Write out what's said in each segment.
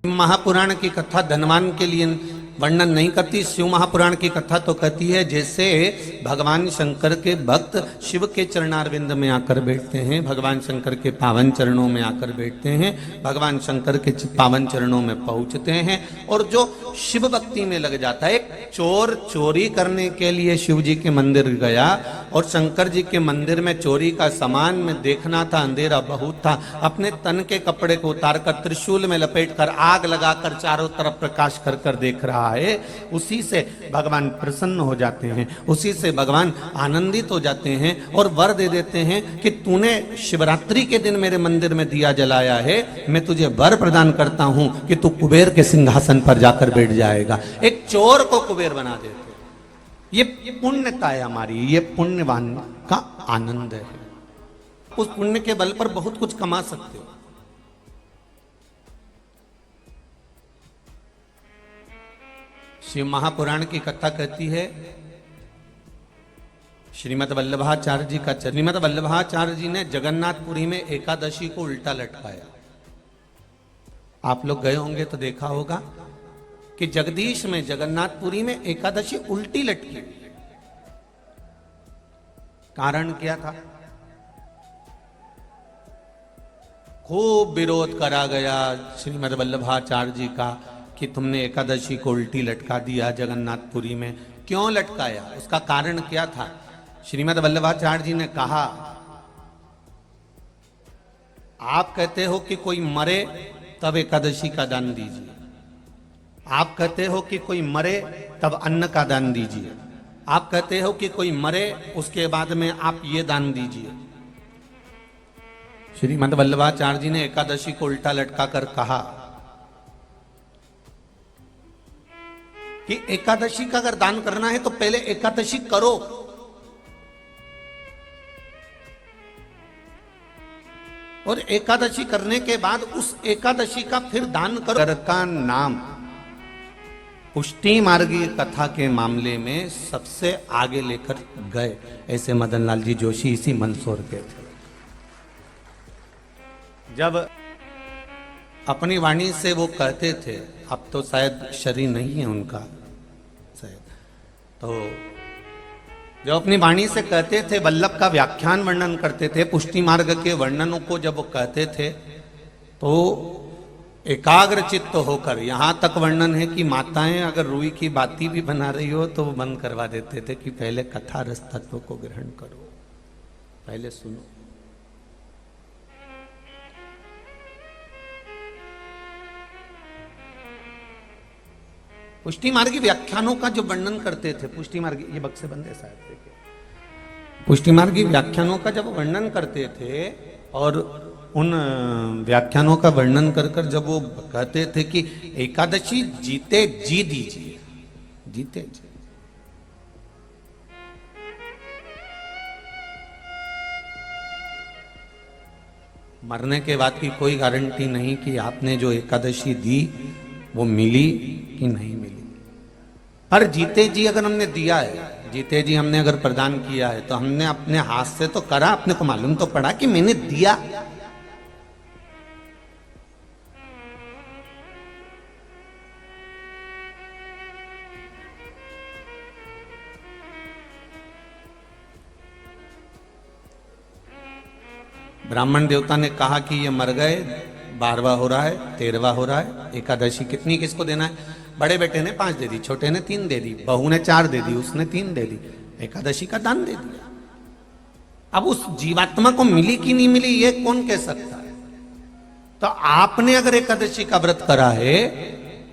महापुराण की कथा धनवान के लिए वर्णन नहीं करती। शिव महापुराण की कथा तो कहती है जैसे भगवान शंकर के भक्त शिव के चरणारविंद में आकर बैठते हैं, भगवान शंकर के पावन चरणों में आकर बैठते हैं, भगवान शंकर के पावन चरणों में पहुंचते हैं और जो शिव भक्ति में लग जाता है। एक चोर चोरी करने के लिए शिव जी के मंदिर गया और शंकर जी के मंदिर में चोरी का सामान में देखना था, अंधेरा बहुत था, अपने तन के कपड़े को उतारकर त्रिशूल में लपेटकर आग लगाकर चारों तरफ प्रकाश कर कर देख रहा है। उसी से भगवान प्रसन्न हो जाते हैं, उसी से भगवान आनंदित हो जाते हैं और वर दे देते हैं कि तूने शिवरात्रि के दिन मेरे मंदिर में दिया जलाया है, मैं तुझे वर प्रदान करता हूं कि तू कुबेर के सिंहासन पर जाकर बैठ जाएगा। एक चोर को कुबेर बना देते। ये पुण्यता है हमारी, ये पुण्यवान का आनंद है। उस पुण्य के बल पर बहुत कुछ कमा सकते हो। शिव महापुराण की कथा कहती है श्रीमद् वल्लभाचार्य जी का। श्रीमद् वल्लभाचार्य जी ने जगन्नाथपुरी में एकादशी को उल्टा लटकाया। आप लोग गए होंगे तो देखा होगा कि जगदीश में जगन्नाथपुरी में एकादशी उल्टी लटकी। कारण क्या था? खूब विरोध करा गया श्रीमद् वल्लभाचार्य जी का कि तुमने एकादशी को उल्टी लटका दिया जगन्नाथपुरी में। क्यों लटकाया? उसका कारण क्या था? श्रीमद् वल्लभाचार्य जी ने कहा, आप कहते हो कि कोई मरे तब एकादशी का दान दीजिए, आप कहते हो कि कोई मरे तब अन्न का दान दीजिए, आप कहते हो कि कोई मरे उसके बाद में आप ये दान दीजिए। श्रीमद् वल्लभाचार्य जी ने एकादशी को उल्टा लटका कर कहा कि एकादशी का अगर दान करना है तो पहले एकादशी करो। और एकादशी करने के बाद उस एकादशी का फिर दान करो। का नाम पुष्टि मार्गी कथा के मामले में सबसे आगे लेकर गए ऐसे मदन लाल जी जोशी इसी मंदसौर के थे। जब अपनी वाणी से वो कहते थे, अब तो शायद शरीर नहीं है उनका शायद, तो जब अपनी वाणी से कहते थे, वल्लभ का व्याख्यान वर्णन करते थे, पुष्टि मार्ग के वर्णनों को जब वो कहते थे तो एकाग्र चित्त होकर, यहां तक वर्णन है कि माताएं अगर रुई की बाती भी बना रही हो तो वो बंद करवा देते थे कि पहले कथा रस तत्व को ग्रहण करो, पहले सुनो। पुष्टि मार्गी व्याख्यानों का जो वर्णन करते थे, पुष्टि मार्गी, ये बक्से बंदे शायद देखिए, पुष्टि मार्गी व्याख्यानों का जब वर्णन करते थे और उन व्याख्यानों का वर्णन कर कर जब वो कहते थे कि एकादशी जीते जी दीजिए, जीते जी, मरने के बाद की कोई गारंटी नहीं कि आपने जो एकादशी दी वो मिली कि नहीं मिली। पर जीते जी अगर हमने दिया है, जीते जी हमने अगर प्रदान किया है तो हमने अपने हाथ से तो करा, अपने को मालूम तो पड़ा कि मैंने दिया। ब्राह्मण देवता ने कहा कि ये मर गए, 12वां हो रहा है, 13वां हो रहा है, एकादशी कितनी किसको देना है? बड़े बेटे ने 5 दे दी, छोटे ने 3 दे दी, बहू ने 4 दे दी, उसने 3 दे दी, एकादशी का दान दे दिया। अब उस जीवात्मा को मिली कि नहीं मिली ये कौन कह सकता है? तो आपने अगर एकादशी का व्रत करा है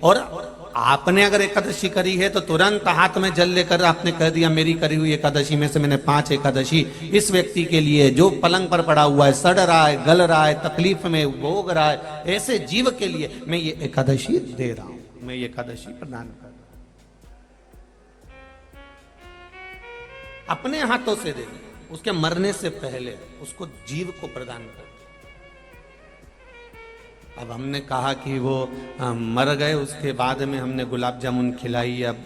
और आपने अगर एकादशी करी है तो तुरंत हाथ में जल लेकर आपने कह दिया मेरी करी हुई एकादशी में से मैंने 5 एकादशी इस व्यक्ति के लिए जो पलंग पर पड़ा हुआ है, सड़ रहा है, गल रहा है, तकलीफ में भोग रहा है, ऐसे जीव के लिए मैं ये एकादशी दे रहा हूं, मैं ये एकादशी प्रदान कर रहा हूं। अपने हाथों से दे, उसके मरने से पहले उसको जीव को प्रदान कर। अब हमने कहा कि वो मर गए, उसके बाद में हमने गुलाब जामुन खिलाई, अब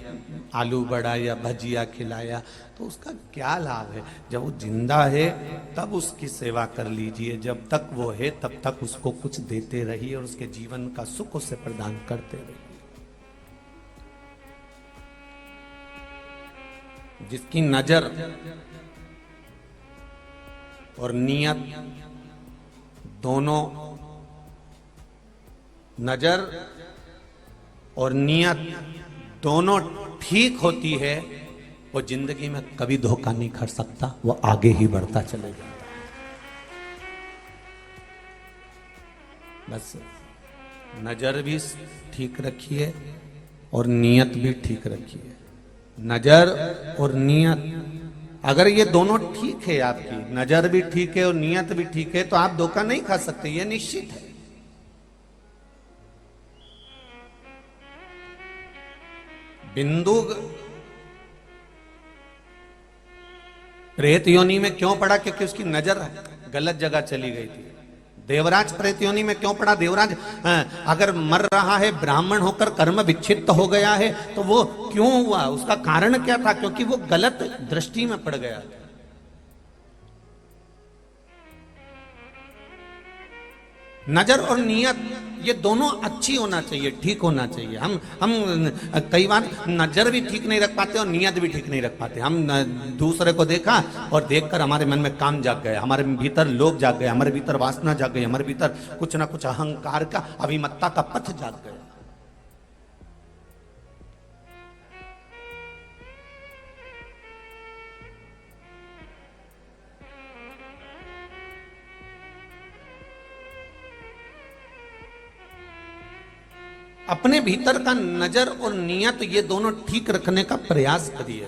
आलू बड़ा या भजिया खिलाया, तो उसका क्या लाभ है? जब वो जिंदा है तब उसकी सेवा कर लीजिए, जब तक वो है तब तक उसको कुछ देते रहिए और उसके जीवन का सुख उसे प्रदान करते रहिए। जिसकी नजर और नियत दोनों, नजर और नियत दोनों ठीक होती है, वो जिंदगी में कभी धोखा नहीं खा सकता, वो आगे ही बढ़ता चलेगा। बस नजर भी ठीक रखिए और नियत भी ठीक रखिए। नजर और नियत, अगर ये दोनों ठीक है, आपकी नजर भी ठीक है और नियत भी ठीक है, तो आप धोखा नहीं खा सकते, ये निश्चित है। बिंदु प्रेत योनि में क्यों पड़ा? क्योंकि उसकी नजर गलत जगह चली गई थी। देवराज प्रेत योनि में क्यों पड़ा? देवराज अगर मर रहा है, ब्राह्मण होकर कर्म विच्छिन्न हो गया है, तो वो क्यों हुआ? उसका कारण क्या था? क्योंकि वो गलत दृष्टि में पड़ गया। नजर और नियत ये दोनों अच्छी होना चाहिए, ठीक होना चाहिए। हम कई बार नजर भी ठीक नहीं रख पाते और नियत भी ठीक नहीं रख पाते। हम दूसरे को देखा और देखकर हमारे मन में काम जाग गया, हमारे भीतर लोभ जाग गया, हमारे भीतर वासना जाग गई, हमारे भीतर कुछ ना कुछ अहंकार का, अभिमत्ता का पथ जाग गया। अपने भीतर का नजर और नियत ये दोनों ठीक रखने का प्रयास करिए,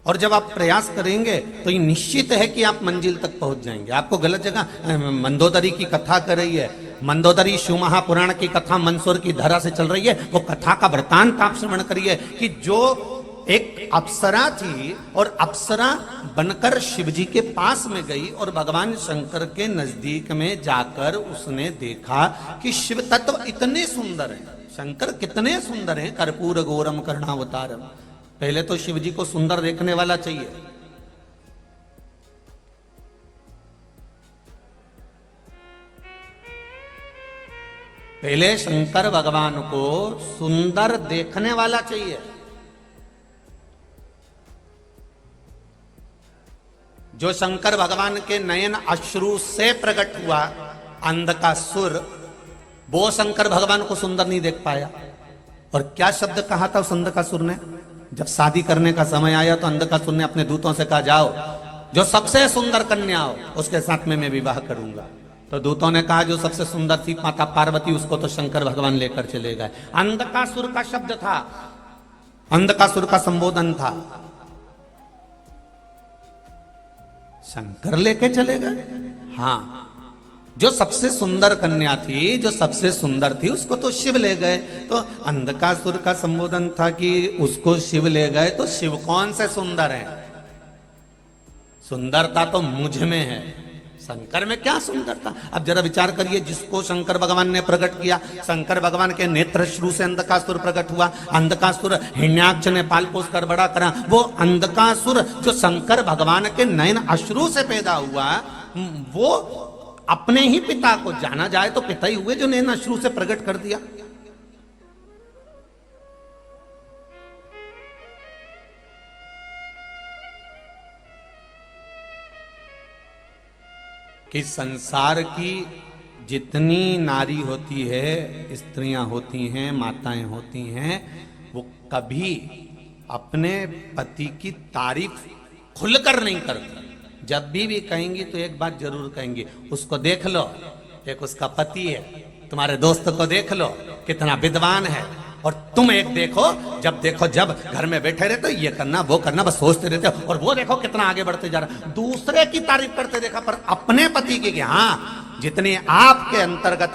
और जब आप प्रयास करेंगे तो ये निश्चित है कि आप मंजिल तक पहुंच जाएंगे। आपको गलत जगह, मंदोदरी की कथा कर रही है, मंदोदरी शिव महापुराण की कथा मंदसौर की धरा से चल रही है, वो कथा का वृतांत आप श्रवण करिए कि जो एक अप्सरा थी और अप्सरा बनकर शिवजी के पास में गई और भगवान शंकर के नजदीक में जाकर उसने देखा कि शिव तत्व इतने सुंदर हैं, शंकर कितने सुंदर हैं, कर्पूर गौरम कर्णावतारम। पहले तो शिवजी को सुंदर देखने वाला चाहिए। पहले शंकर भगवान को सुंदर देखने वाला चाहिए। जो शंकर भगवान के नयन अश्रु से प्रकट हुआ अंधकासुर, वो शंकर भगवान को सुंदर नहीं देख पाया। और क्या शब्द कहा था उस अंधकासुर ने? जब शादी करने का समय आया तो अंधकासुर ने अपने दूतों से कहा, जाओ जो सबसे सुंदर कन्या हो उसके साथ में मैं विवाह करूंगा। तो दूतों ने कहा जो सबसे सुंदर थी माता पार्वती, उसको तो शंकर भगवान लेकर चले गए। अंधकासुर का शब्द था, अंधकासुर का संबोधन था, शंकर लेके चले गए। हाँ, जो सबसे सुंदर कन्या थी, जो सबसे सुंदर थी, उसको तो शिव ले गए। तो अंधकासुर का संबोधन था कि उसको शिव ले गए, तो शिव कौन से सुंदर है? सुंदरता तो मुझ में है, शंकर में क्या सुंदरता? अब जरा विचार करिए, जिसको शंकर भगवान ने प्रकट किया, शंकर भगवान के नेत्र श्रु से अंधकासुर प्रकट हुआ, अंधकासुर हिरण्याक्ष ने पाल पोस कर बड़ा करा, वो अंधकासुर जो शंकर भगवान के नयन अश्रु से पैदा हुआ, वो अपने ही पिता को, जाना जाए तो पिता ही हुए जो नयन अश्रु से प्रकट कर दिया। कि संसार की जितनी नारी होती है, स्त्रियां होती हैं, माताएं होती हैं, वो कभी अपने पति की तारीफ खुलकर नहीं करती। जब भी कहेंगी तो एक बात जरूर कहेंगी, उसको देख लो, एक उसका पति है, तुम्हारे दोस्त को देख लो कितना विद्वान है, और तुम एक देखो, जब घर में बैठे रहते हो ये करना वो करना, बस सोचते रहते हो, और वो देखो कितना आगे बढ़ते जा रहा है। दूसरे की तारीफ करते देखा, पर अपने पति की, हाँ जितनी आपके अंतर्गत